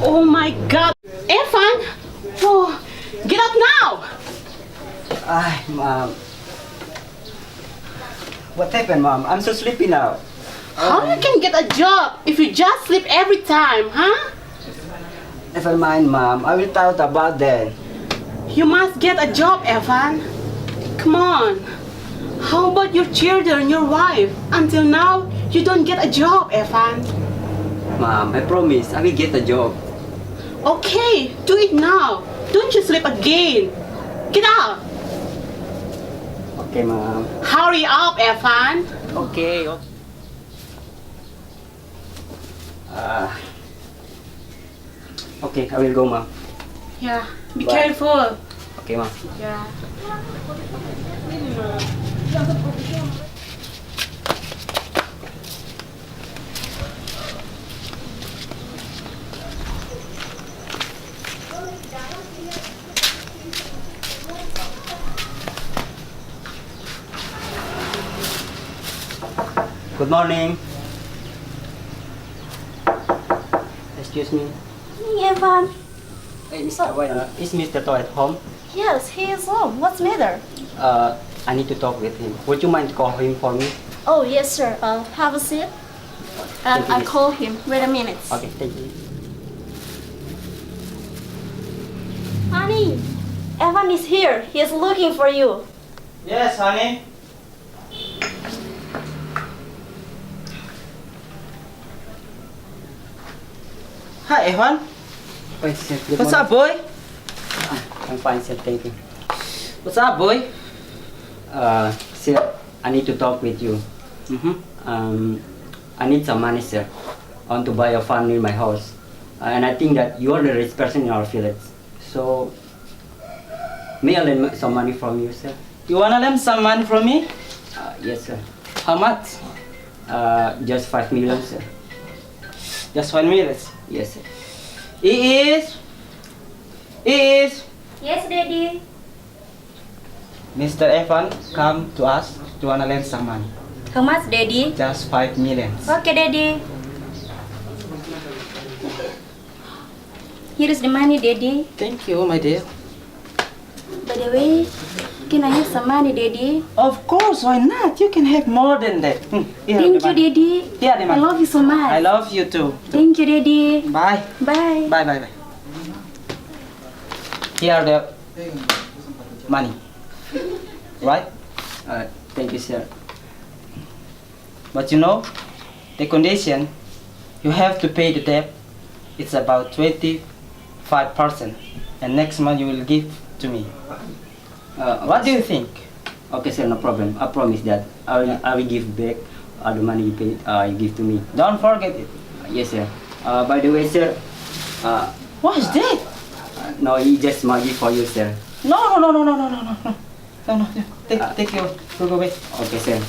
Oh my God! Evan! Oh, get up now! Ay, Mom. What happened, Mom? I'm so sleepy now. How you can get a job if you just sleep every time, huh? Never mind, Mom. I will thought about that. You must get a job, Evan. Come on. How about your children, your wife? Until now, you don't get a job, Evan. Mom, I promise I will get a job. Okay, do it now. Don't you sleep again. Get up. Okay, Mom. Hurry up, Evan. Okay. Okay, I will go, Mom. Yeah, be Bye. careful. Okay, Mom. Yeah. Good morning. Excuse me. Evan. Hey, Mr. Is Mr. To at home? Yes, he is home. What's the matter? I need to talk with him. Would you mind call him for me? Oh, yes, sir. Have a seat. And Thank you, I'll miss. call him. Wait a minute. Okay, thank you. Honey, Evan is here. He is looking for you. Yes, honey. Hi, Evan. Wait, sir. Good What's morning. up, boy? I'm fine, sir. Thank you. What's up, boy? Sir, I need to talk with you. I need some money, sir. I want to buy a farm near my house. And I think that you are the rich person in our village. So, may I lend some money from you, sir? You wanna lend some money from me? Yes, sir. How much? Just 5 million, sir. Just 1 minute. Yes, sir. It is. Yes, Daddy. Mr. Evan come to us to wanna lend some money. How much, Daddy? Just 5 million. Okay, Daddy. Here is the money, Daddy. Thank you, my dear. By the way, can I have some money, Daddy? Of course, why not? You can have more than that. Here, Thank the you, money. Daddy. Here, the I money. love you so much. I love you too. Thank you, Daddy. Bye. Bye. Bye, bye, bye. Here the money. Right? Thank you, sir. But you know, the condition, you have to pay the debt. It's about 25%. And next month you will give to me. What do you think? Okay, sir, no problem. I promise that I will give back the money you pay, you give to me. Don't forget it. Yes, sir. By the way, sir, What is that? no, he just money for you, sir. No. Take your, go away. Okay, sir.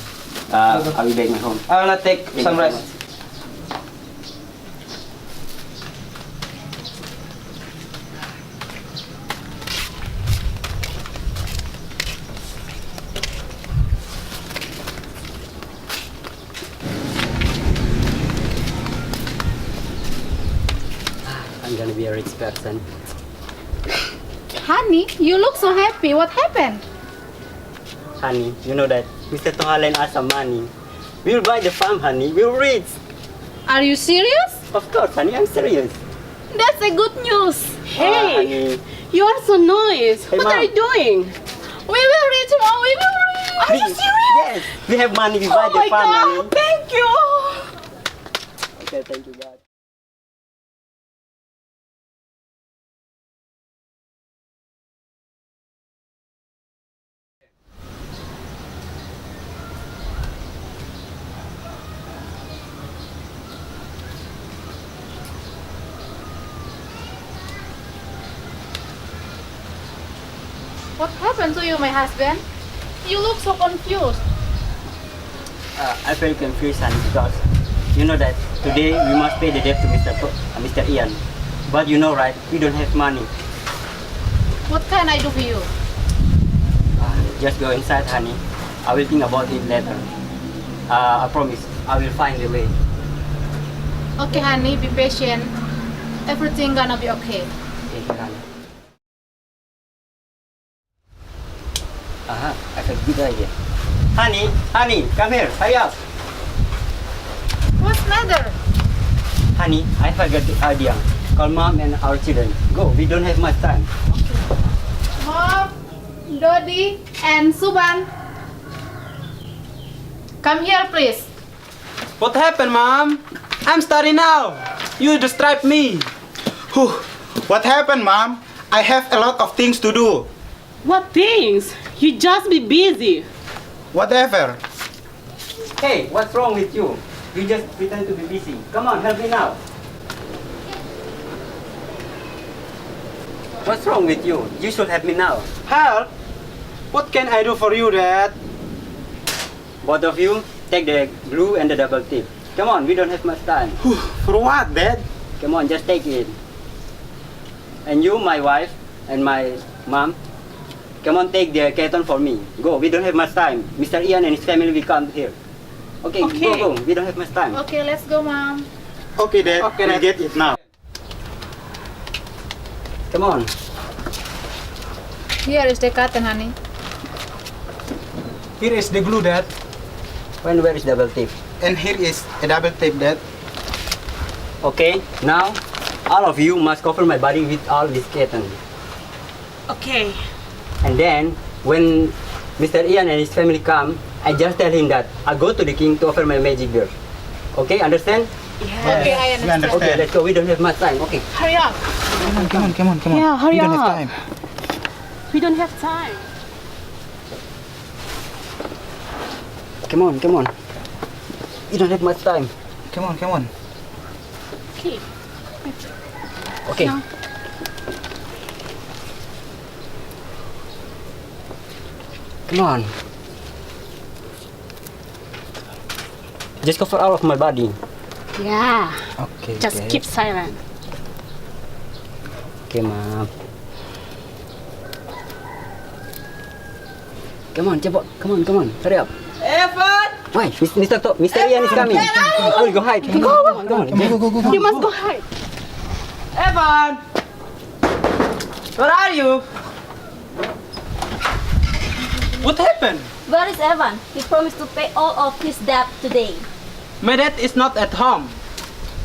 I will back my home. I wanna take Thank some you so rest. much. I'm gonna be a rich person. Honey, you look so happy. What happened? Honey, you know that Mr. Toha lend us some money. We'll buy the farm, honey. We'll rich. Are you serious? Of course, honey. I'm serious. That's a good news. Hey, honey. you are so nice. Hey, What Mom. are you doing? We will reach, Mom. We will reach. Are you serious? Yes, we have money. We buy Oh the my farm, God! honey. Thank you. Okay, thank you, God. What happened to you, my husband? You look so confused. I'm very confused, honey, because you know that today we must pay the debt to Mr. Ian. But you know, right? We don't have money. What can I do for you? Just go inside, honey. I will think about it later. I promise I will find a way. Okay, honey, be patient. Everything gonna be okay. Take your hand. I have a good idea. Honey, come here, hurry up. What's matter? Honey, I have a good idea. Call mom and our children. Go, we don't have much time. Mom, Dodi, and Suban. Come here, please. What happened, Mom? I'm studying now. You distract me. Whew. What happened, Mom? I have a lot of things to do. What things? You just be busy. Whatever. Hey, what's wrong with you? You just pretend to be busy. Come on, help me now. What's wrong with you? You should help me now. Help? What can I do for you, Dad? Both of you, take the glue and the double tip. Come on, we don't have much time. Whew. For what, Dad? Come on, just take it. And you, my wife, and my mom, come on, take the carton for me. Go, we don't have much time. Mr. Ian and his family will come here. Okay, Okay. go, we don't have much time. Okay, let's go, Mom. Okay, Dad. Okay, we'll Dad. get it now. Come on. Here is the cotton, honey. Here is the glue, Dad. Where is double tip? And here is a double tape, Dad. Okay, now, all of you must cover my body with all this cotton. Okay. And then, when Mr. Ian and his family come, I just tell him that I go to the king to offer my magic beer. Okay, understand? Okay, I We understand. Okay, let's go. We don't have much time. Okay. Hurry up. Come on. Yeah, hurry we don't up. have time. We don't have time. Come on. We don't have much time. Come on. Okay. Okay. No. Come on. Just cover all of my body. Yeah. Okay, Just Dad. keep silent. Okay, mom. Come on, cepet. Come on. Hurry up. Evan! Why? Mr. Ian is coming. We'll go hide. Come on. Go. You must go hide. Evan! Where are you? What happened? Where is Evan? He promised to pay all of his debt today. My dad is not at home.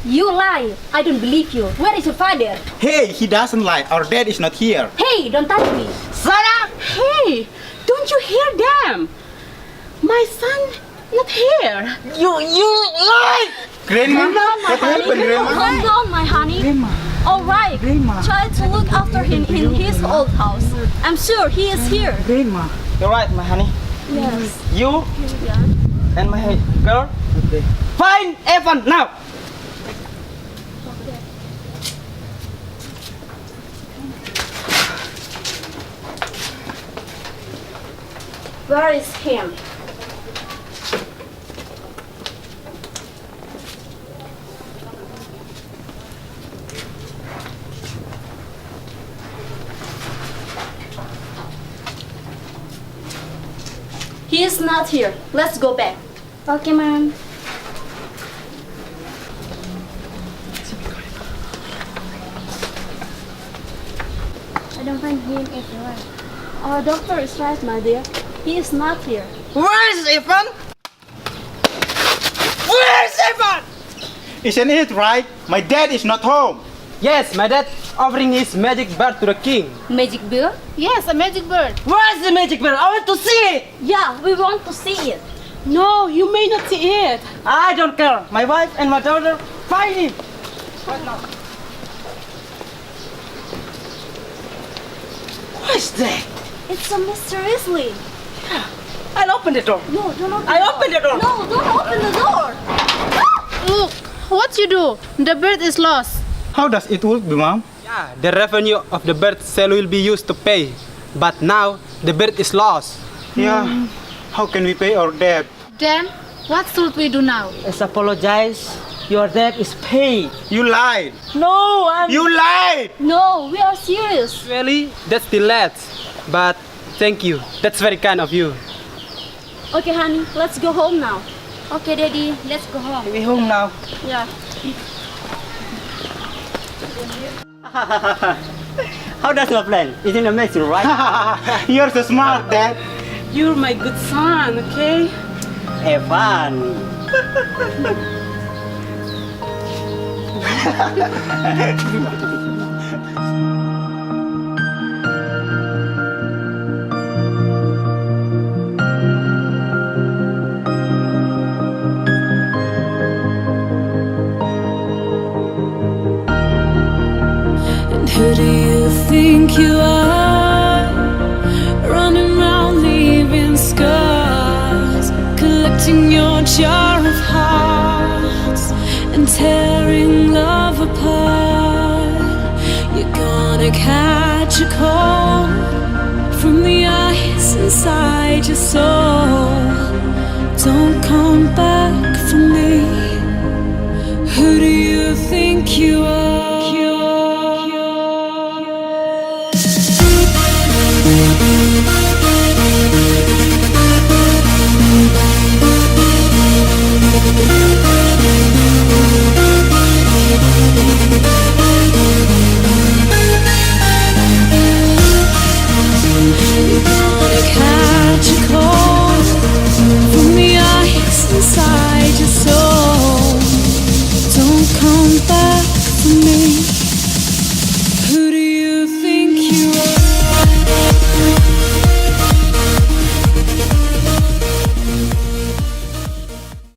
You lie. I don't believe you. Where is your father? Hey, he doesn't lie. Our dad is not here. Hey, don't touch me. Shut up! Hey, don't you hear them? My son not here. You lie! Grandma, what happened, Grandma? Calm down, my honey. Grandma. All right. Grandma. Try to look after him in his old house. I'm sure he is here. Grandma. You're right, my honey. Yes. You Yeah. and my girl. Find Evan now. Where is him? He is not here. Let's go back. Okay, ma'am. I don't find him everywhere. Our doctor is right, my dear. He is not here. Where is Evan? Where is Evan? Isn't it right? My dad is not home. Yes, my dad offering his magic bird to the king. Magic bill? Yes, a magic bird. Where's the magic bird? I want to see it. Yeah, we want to see it. No, you may not see it. I don't care. My wife and my daughter find him. Right now. What's that? It's so mysteriously. I'll open the door. No, don't open I the open door. the door. No, don't open the door. Look, what you do? The bird is lost. How does it work, Mom? Yeah, the revenue of the bird sale will be used to pay. But now, the bird is lost. Yeah. How can we pay our debt? Then, what should we do now? Let's apologize. Your debt is paid. You lied. No, You lied. No, we are serious. Really, that's the last. But thank you. That's very kind of you. Okay, honey, let's go home now. Okay, Daddy, let's go home. We home now. Yeah. How does my plan? Isn't amazing, right? You're so smart, Dad. You're my good son, okay? Evan. Who do you think you are? Running around leaving scars, collecting your jar of hearts and tearing love apart. You're gonna catch a cold from the ice inside your soul. Don't come back for me. Who do you think you are?